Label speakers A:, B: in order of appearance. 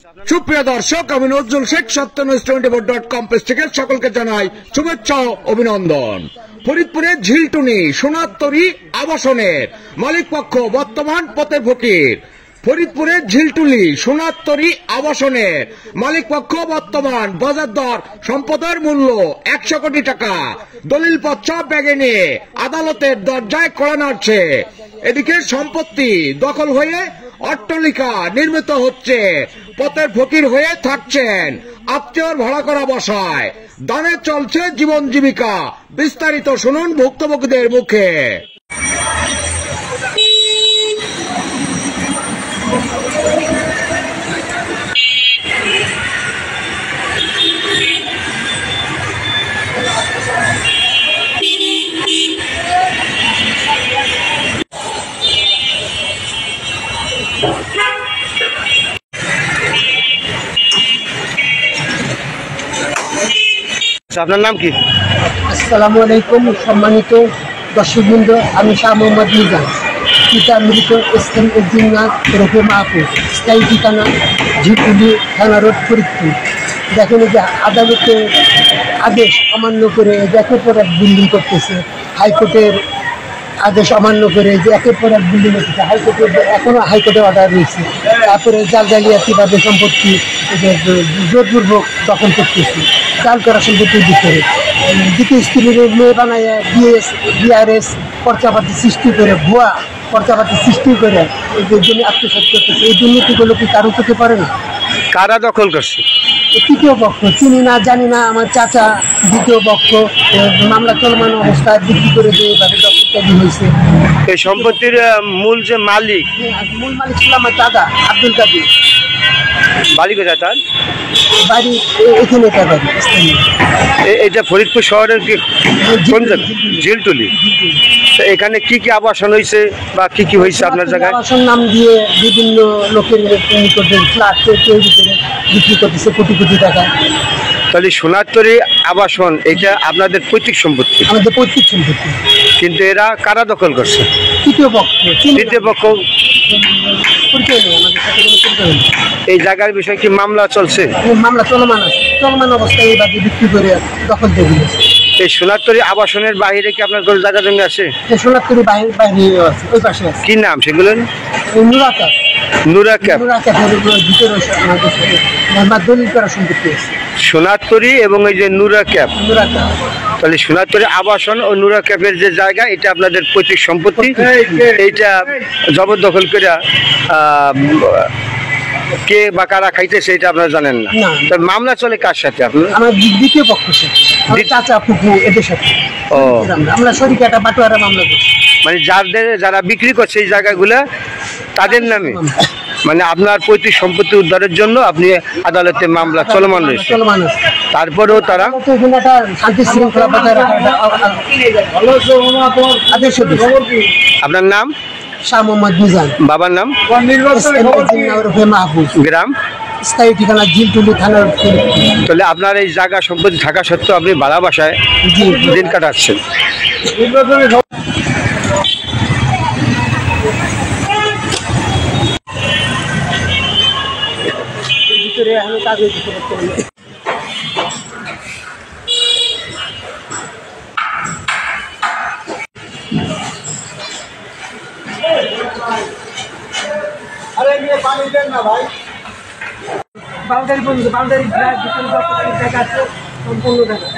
A: সুপ্রিয় দর্শক, আমি নজরুল শেখ সত্যনিউজ24.com পেজ থেকে সকলকে জানাই শুভেচ্ছা ও অভিনন্দন। ফরিদপুরে ঝিলটুনি সোনারতরী আবাসনের মালিক পক্ষ বর্তমান পথের ফকির। ফরিদপুরে ঝিলটুলি সোনারতরী আবাসনের মালিক পক্ষ বর্তমান বাজার দর সম্পদের মূল্য 100 কোটি টাকা। দলিলপত্র ব্যাগে নিয়ে আদালতের দরজায় কড়া নাড়ছে। এদিকে সম্পত্তি দখল হয়ে অট্টালিকা নির্মিত হচ্ছে। পথের ফকির হয়ে থাকছেন আত্মীয়র ভাড়া করা বাসায়। দানে চলছে জীবন জীবিকা। বিস্তারিত শুনুন ভুক্তভোগীদের মুখে।
B: আপনার নাম কি?
C: আসসালামু আলাইকুম সম্মানিত দর্শকবৃন্দ, আমি শাহ মোহাম্মদ মিজান, পিতা মৃত ইসলাম উদ্দিন নাথ ওরফে মাহফুজ, স্থায়ী ঠিকানা ঝিলটুলি থানা রোড ফরিদপুর। দেখেন যে আদালতের আদেশ অমান্য করে একের পর এক বিল্ডিং করতেছে। হাইকোর্টের আদেশ অমান্য করে যে একের পর এক বিল্ডিং করতেছে। হাইকোর্টের এখনও হাইকোর্টের অর্ডার রয়েছে। তারপরে জালিয়াতিভাবে সম্পত্তি জোরপূর্বক দখল করতেছে। চাল করা সম্পত্তির ভিতরে দ্বিতীয় স্ত্রীর মেয়ে বানায় বিআরএস পর্চাপাতি সৃষ্টি করে, ভুয়া পর্চাপাতি সৃষ্টি করে জমি আত্মসাৎ করতেছে। এই দুর্নীতিগুলো কি কারো হতে পারে না?
B: কারা দখল করছে?
C: তৃতীয় পক্ষ, চিনি না জানি না, আমার চাচা দ্বিতীয় পক্ষ মামলা চলমান অবস্থায় বিক্রি করে দিয়ে এভাবে দখলকারী হয়েছে।
B: এই সম্পত্তির মূল যে মালিক,
C: মূল মালিক ছিল আমার দাদা আব্দুল কাদির।
B: বাড়ি কোথায় তার?
C: বাড়ি এখানে তার বাড়ি।
B: এটা ফরিদপুর শহরের কি কোন জায়গা? ঝিলটুলি। এখানে কি কি আবাসন হয়েছে বা কি কি হয়েছে আপনার জায়গায়?
C: আবাসন নাম দিয়ে বিভিন্ন লোকের নিকটে ফ্ল্যাট তৈরি করে বিক্রি করতেছে কোটি কোটি টাকা।
B: তাহলে সোনারতরী আবাসন এটা আপনাদের পৈতৃক সম্পত্তি?
C: আমাদের পৈতৃক সম্পত্তি।
B: কিন্তু এরা কারা দখল করছে?
C: তৃতীয় পক্ষ।
B: তৃতীয় পক্ষ
C: পরিচয় নেই, আমাদের সাথে কোনো পরিচয় নেই।
B: এই জায়গার বিষয়ে কি মামলা চলছে?
C: মামলা চলমান আছে, চলমান অবস্থায় এই বাদে বিক্রি করে দখল দিয়ে দিয়েছে।
B: এই সোনারতরী আবাসনের বাইরে কি আপনার কোনো জায়গা জমি আছে?
C: সোনারতরী বাইরে আছে, ওই পাশে আছে।
B: কি নাম সেগুলো?
C: নুরা ক্যাপ।
B: নুরা ক্যাপ।
C: নুরা ক্যাপের ভিতরে আমাদের দলিল করা সম্পত্তি আছে।
B: সোনারতরী এবং এই যে নুরা ক্যাপ।
C: নুরা ক্যাপ।
B: তাহলে সোনারতরী আবাসন ও নুরা ক্যাপের যে জায়গা, এটা আপনাদের পৈতৃক সম্পত্তি। এইটা জবরদখল করে কে বা কারা খাইতেছে এটা আপনারা জানেন না। তবে মামলা চলে কার সাথে? আপনার
C: আমার দ্বিতীয় পক্ষের সাথে, চাচা ফুফু এদের সাথে।
B: ও,
C: আমরা শরীকে একটা বাটোয়ারা মামলা করছি।
B: মানে যারা বিক্রি করছে এই জায়গাগুলা তাদের নামে, মানে আপনার পৈতৃক সম্পত্তি উদ্ধারের জন্য আপনি আদালতে মামলা চলমান রয়েছে। তারপরেও তারা
C: শান্তি শৃঙ্খলা বজায় রাখার আদেশ দিয়েছে।
B: আপনার নাম?
C: শাহ মোহাম্মদ মিজান।
B: বাবার নাম?
C: মাহফুজ।
B: গ্রাম?
C: স্থায়ী ঠিকানা ঝিলটুলি থানা।
B: তাহলে আপনার এই জায়গা সম্পত্তি থাকা সত্ত্বেও আপনি ভাড়া বাসায় দিন কাটাচ্ছেন।
C: পানি দেন না ভাই। বাউন্ডারি পর্যন্ত, বাউন্ডারি দেখা আছে সম্পূর্ণ দেখা।